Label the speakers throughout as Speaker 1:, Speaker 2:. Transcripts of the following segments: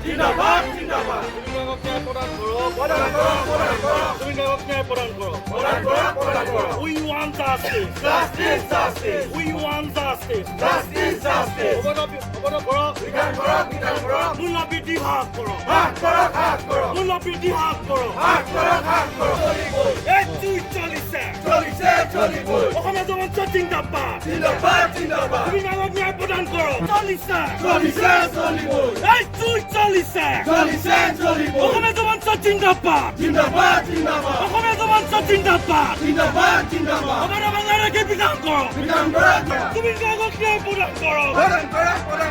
Speaker 1: জিন্দাবাদ জিন্দাবাদ We want justice. Justice, justice. We want justice. Justice, justice. Mulla biti hak karo. Hak karo, hak karo. Mulla biti hak karo. Hak karo, hak karo. Hey, চলিছে চলিছে চলিবই অসমীয়া জনতা জিন্দাবাদ জিন্দাবাদ জিন্দাবাদ তুমি নাগৰিক ন্যায় প্ৰদান কৰক চলিছে চলিছে চলিবই এই চলিছে চলিছে চলিবই অসমীয়া জনতা জিন্দাবাদ জিন্দাবাদ জিন্দাবাদ অসমীয়া জনতা জিন্দাবাদ জিন্দাবাদ জিন্দাবাদ আমাৰ বাংলাদেশে বিধান কৰক তুমি নাগৰিক ন্যায় প্ৰদান কৰক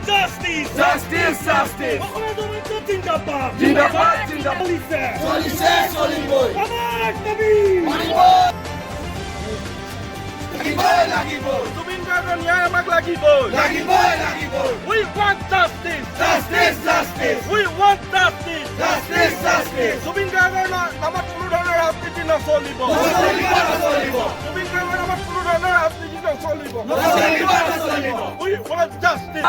Speaker 1: জাস্টিস জাস্টিস জাস্টিস অসমীয়া জনতা জিন্দাবাদ জিন্দাবাদ জিন্দাবাদ চলিছে চলিছে চলিবই আমাৰ নবী Zubin Gargar ন্যায় আমাক লাগিবই লাগিবই লাগিবই We want justice justice justice We want justice justice justice Zubin Gargar নামত কোনো ধৰণৰ ৰাজনীতি নচলিব নচলিব নচলিব Zubin Gargar নামত কোনো ধৰণৰ ৰাজনীতি নচলিব নচলিব নচলিব We want justice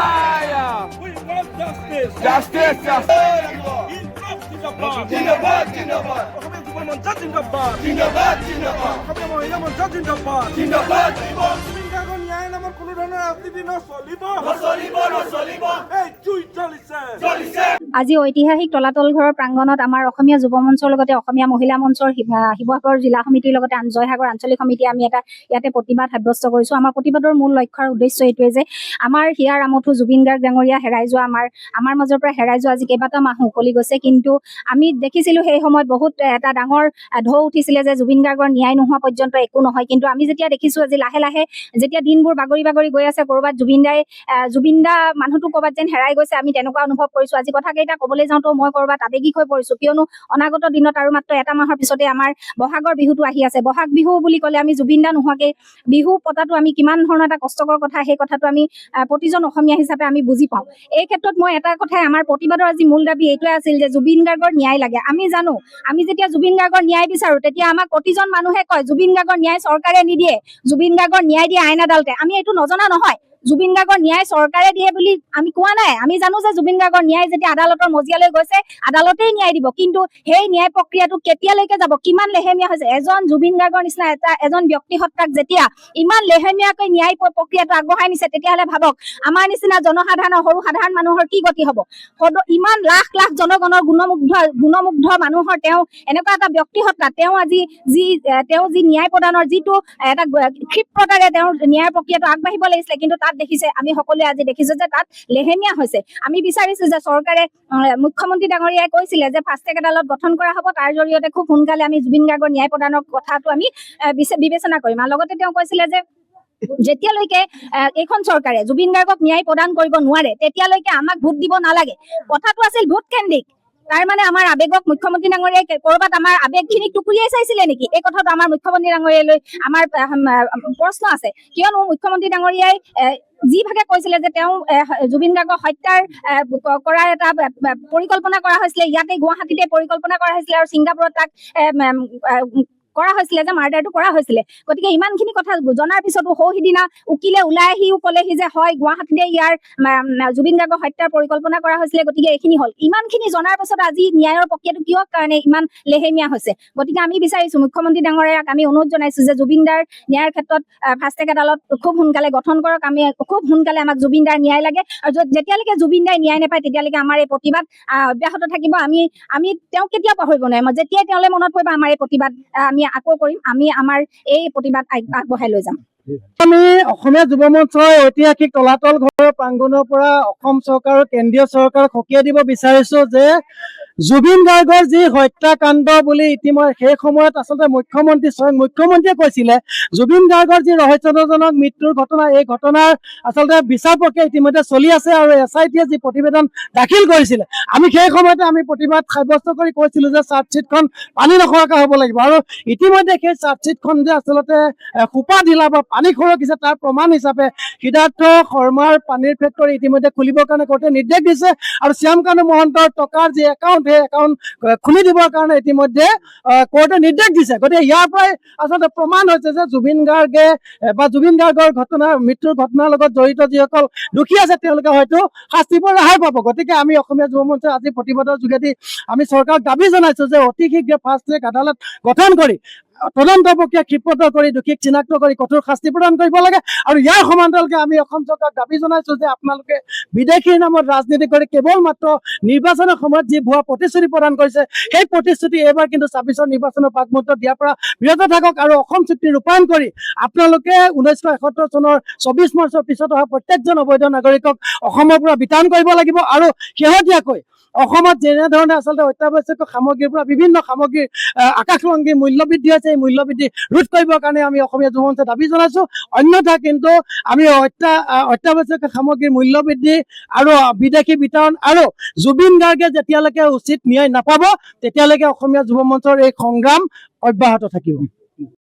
Speaker 1: We want justice justice justice জিন্দাবাদ জিন্দাবাদ অসমীয়া যুৱ মঞ্চ জিন্দাবাদ জিন্দাবাদ জিন্দাবাদ অসমীয়া মহিলা মঞ্চ জিন্দাবাদ জিন্দাবাদ জুবিন গাৰ্গৰ ন্যায় নামত কোনো ধৰণৰ ৰাজনীতি নচলিব নচলিব নচলিব এই চলিছে চলিছে
Speaker 2: আজি ঐতিহাসিক তলাতল ঘৰৰ প্ৰাংগণত আমাৰ অসমীয়া যুৱ মঞ্চৰ লগতে অসমীয়া মহিলা মঞ্চৰ শিৱসাগৰ জিলা সমিতিৰ লগতে জয়সাগৰ আঞ্চলিক সমিতি আমি এটা ইয়াতে প্ৰতিবাদ সাব্যস্ত কৰিছো আমাৰ প্ৰতিবাদৰ মূল লক্ষ্য আৰু উদ্দেশ্য এইটোৱে যে আমাৰ হিয়াৰ আমঠু জুবিন গাৰ্গ ডাঙৰীয়া হেৰাই যোৱা আমাৰ মাজৰ পৰা হেৰাই যোৱা আজি কেইবাটাও মাহ উকলি গৈছে কিন্তু আমি দেখিছিলো সেই সময়ত বহুত এটা ডাঙৰ ঢৌ উঠিছিলে যে জুবিন গাৰ্গৰ ন্যায় নোহোৱা পৰ্যন্ত একো নহয় কিন্তু আমি যেতিয়া দেখিছো আজি লাহে লাহে যেতিয়া দিনবোৰ বাগৰি বাগৰি গৈ আছে কৰবাত জুবিন দা মানুহটো কৰবাত যেন হেৰাই গৈছে আমি তেনেকুৱা অনুভৱ কৰিছো আজি কথা কেইটা কবলৈ যাওঁতো মই কৰবাত আবেগিক হৈ পৰিছো কিয়নো অনাগত দিনত আৰু মাত্ৰ এটা মাহৰ পিছতে আমাৰ বহাগৰ বিহুটো আহি আছে বহাগ বিহু বুলি ক'লে আমি জুবিন দা নোহোৱাকে বিহু পতাটো আমি কিমান ধৰণৰ এটা কষ্টকৰ কথা সেই কথাটো আমি প্ৰতিজন অসমীয়া হিচাপে আমি বুজি পাওঁ এই ক্ষেত্ৰত মই এটা কথাই আমাৰ প্ৰতিবাদৰ আজি মূল দাবী এইটোৱে আছিল যে জুবিন গাৰ্গৰ ন্যায় লাগে আমি জানো আমি যেতিয়া জুবিন গাৰ্গৰ ন্যায় বিচাৰো তেতিয়া আমাক প্ৰতিজন মানুহে কয় জুবিন গাৰ্গৰ ন্যায় চৰকাৰে নিদিয়ে জুবিন গাৰ্গৰ ন্যায় দিয়ে আইন আদালতে আমি এইটো নজনা নহয় জুবিন গাৰ্গৰ ন্যায় চৰকাৰে দিয়ে বুলি আমি কোৱা নাই আমি জানো যে জুবিন গাৰ্গৰ ন্যায় যেতিয়া আদালতৰ মজিয়ালৈ গৈছে আদালতেই ন্যায় দিব কিন্তু সেই ন্যায় প্ৰক্ৰিয়াটো কেতিয়ালৈকে যাব কিমান লেহেমীয়া হৈছে এজন জুবিন গাৰ্গৰ নিচিনা এজন ব্যক্তি হত্যাক যেতিয়া ইমান লেহেমীয়াকৈ ন্যায় প্ৰক্ৰিয়াটো আগবঢ়াই নিছে তেতিয়াহ'লে ভাবক আমাৰ নিচিনা জনসাধাৰণৰ সৰু সাধাৰণ মানুহৰ কি গতি হ'ব ইমান লাখ লাখ জনগণৰ গুণমুগ্ধ মানুহৰ তেওঁ এনেকুৱা এটা ব্যক্তি হত্যা তেওঁ আজি যি ন্যায় প্ৰদানৰ যিটো এটা ক্ষিপ্ৰতাৰে তেওঁৰ ন্যায় প্ৰক্ৰিয়াটো আগবাঢ়িব লাগিছিলে কিন্তু দেখিছে আমি সকলোৱে আজি দেখিছো যে তাত লেহেমীয়া হৈছে আমি বিচাৰিছো যে চৰকাৰে মুখ্যমন্ত্ৰী ডাঙৰীয়াই কৈছিলে যে ফাষ্ট ট্ৰেক আদালত গঠন কৰা হ'ব তাৰ জৰিয়তে খুব সোনকালে আমি জুবিন গাৰ্গৰ ন্যায় প্ৰদানৰ কথাটো আমি বিবেচনা কৰিম আৰু লগতে তেওঁ কৈছিলে যে যেতিয়ালৈকে এইখন চৰকাৰে জুবিন গাৰ্গক ন্যায় প্ৰদান কৰিব নোৱাৰে তেতিয়ালৈকে আমাক ভোট দিব নালাগে কথাটো আছিল ভোট কেন্দ্ৰিক তাৰ মানে আমাৰ আবেগক মুখ্যমন্ত্ৰী ডাঙৰীয়াই কৰবাত আমাৰ আবেগখিনিক টুকুৰিয়াই চাইছিলে নেকি এই কথাটো আমাৰ মুখ্যমন্ত্ৰী ডাঙৰীয়ালৈ আমাৰ প্ৰশ্ন আছে কিয়নো মুখ্যমন্ত্ৰী ডাঙৰীয়াই যিভাগে কৈছিলে যে তেওঁ জুবিন গাৰ্গৰ হত্যাৰ কৰাৰ এটা পৰিকল্পনা কৰা হৈছিলে ইয়াতে গুৱাহাটীতে পৰিকল্পনা কৰা হৈছিলে আৰু ছিংগাপুৰত তাক কৰা হৈছিলে যে মাৰ্ডাৰটো কৰা হৈছিলে গতিকে ইমানখিনি কথা জনাৰ পিছতো সিদিনা উকিলে ওলাই আহিও ক'লেহি যে হয় গুৱাহাটীতে ইয়াৰ জুবিন গাৰ্গৰ হত্যাৰ পৰিকল্পনা কৰা হৈছিলে গতিকে এইখিনি হ'ল ইমানখিনি জনাৰ পিছত আজি ন্যায়ৰ প্ৰক্ৰিয়াটো কিয় কাৰণে ইমান লেহেমীয়া হৈছে গতিকে আমি বিচাৰিছো মুখ্যমন্ত্ৰী ডাঙৰীয়াক আমি অনুৰোধ জনাইছো যে জুবিন দাৰ ন্যায়ৰ ক্ষেত্ৰত ফাষ্ট ট্ৰেক আদালত খুব সোনকালে গঠন কৰক আমি খুব সোনকালে আমাক জুবিন দাৰ ন্যায় লাগে আৰু যেতিয়ালৈকে জুবিন দাই ন্যায় নাপায় তেতিয়ালৈকে আমাৰ এই প্ৰতিবাদ অব্যাহত থাকিব আমি তেওঁক কেতিয়াও পাহৰিব নোৱাৰিম যেতিয়াই তেওঁলৈ মনত পৰিব আমাৰ এই প্ৰতিবাদ আমি আকৌ কৰিম আমি আমাৰ এই প্ৰতিবাদ আগবঢ়াই লৈ যাম
Speaker 3: আমি অসমীয়া যুৱ মঞ্চৰ ঐতিহাসিক তলাতল ঘৰৰ প্ৰাংগণৰ পৰা অসম চৰকাৰ আৰু কেন্দ্ৰীয় চৰকাৰক সকীয়াই দিব বিচাৰিছো যে জুবিন গাৰ্গৰ যি হত্যাকাণ্ড বুলি ইতিমধ্যে সেই সময়ত আচলতে মুখ্যমন্ত্ৰীয়ে কৈছিলে জুবিন গাৰ্গৰ যি ৰহস্যজনক মৃত্যুৰ ঘটনা এই ঘটনাৰ আচলতে বিচাৰ প্ৰক্ৰিয়া ইতিমধ্যে চলি আছে আৰু SITয়ে যি প্ৰতিবেদন দাখিল কৰিছিলে আমি সেই সময়তে আমি প্ৰতিবাদ সাব্যস্ত কৰি কৈছিলো যে চাৰ্জশ্বিটখন পানী নখৰাকৈ হ'ব লাগিব আৰু ইতিমধ্যে সেই চাৰ্জশ্বিটখন যে আচলতে সোপা ঢিলা বা পানী খৰকিছে তাৰ প্ৰমাণ হিচাপে সিদ্ধাৰ্থ শৰ্মাৰ পানীৰ ফেক্টৰী ইতিমধ্যে খুলিবৰ কাৰণে কোৰ্টে নিৰ্দেশ দিছে আৰু শ্যামকানু মহন্তৰ টকাৰ যি একাউণ্ট তেওঁলোকে একাউণ্ট খুলি দিবৰ কাৰণে ইতিমধ্যে কোৰ্টে নিৰ্দেশ দিছে। গতিকে ইয়াৰ পৰাই আচলতে প্ৰমাণ হৈছে যে জুবিন গাৰ্গে বা জুবিন গাৰ্গৰ মৃত্যুৰ ঘটনাৰ লগত জড়িত যিসকল দোষী আছে তেওঁলোকে হয়তো শাস্তিৰ পৰা ৰেহাই পাব। গতিকে আমি অসমীয়া যুৱ মঞ্চই আজি প্ৰতিবাদৰ যোগেদি আমি চৰকাৰক দাবী জনাইছো যে অতি শীঘ্ৰে ফাষ্ট ট্ৰেক আদালত গঠন কৰি তদন্ত প্ৰক্ৰিয়া ক্ষিপ্ৰতৰ কৰি দোষীক চিনাক্ত কৰি কঠোৰ শাস্তি প্ৰদান কৰিব লাগে। আৰু ইয়াৰ সমান্তৰালকে আমি অসম চৰকাৰক দাবী জনাইছো যে আপোনালোকে বিদেশীৰ নামত ৰাজনীতি কৰি কেৱল মাত্ৰ নিৰ্বাচনৰ সময়ত যি ভুৱা প্ৰতিশ্ৰুতি প্ৰদান কৰিছে সেই প্ৰতিশ্ৰুতি এইবাৰ কিন্তু 26ৰ নিৰ্বাচনৰ প্ৰাক মুহূৰ্তত দিয়াৰ পৰা বিৰত থাকক আৰু অসম চুক্তি ৰূপায়ণ কৰি আপোনালোকে 1971 চনৰ 24 মাৰ্চৰ পিছত অহা প্ৰত্যেকজন অবৈধ নাগৰিকক অসমৰ পৰা বিতাড়ন কৰিব লাগিব। আৰু শেহতীয়াকৈ অসমত যেনেধৰণে আচলতে অত্যাৱশ্যকীয় সামগ্ৰীৰ পৰা বিভিন্ন সামগ্ৰীৰ আকাশলংঘী মূল্য বৃদ্ধি হৈছে এই মূল্য বৃদ্ধি ৰোধ কৰিবৰ কাৰণে আমি অসমীয়া যুৱ মঞ্চে দাবী জনাইছো। অন্যথা কিন্তু আমি অত্যাৱশ্যকীয় সামগ্ৰীৰ মূল্য বৃদ্ধি আৰু বিদেশী বিতৰণ আৰু জুবিন গাৰ্গে যেতিয়ালৈকে উচিত ন্যায় নাপাব তেতিয়ালৈকে অসমীয়া যুৱ মঞ্চৰ এই সংগ্ৰাম অব্যাহত থাকিব।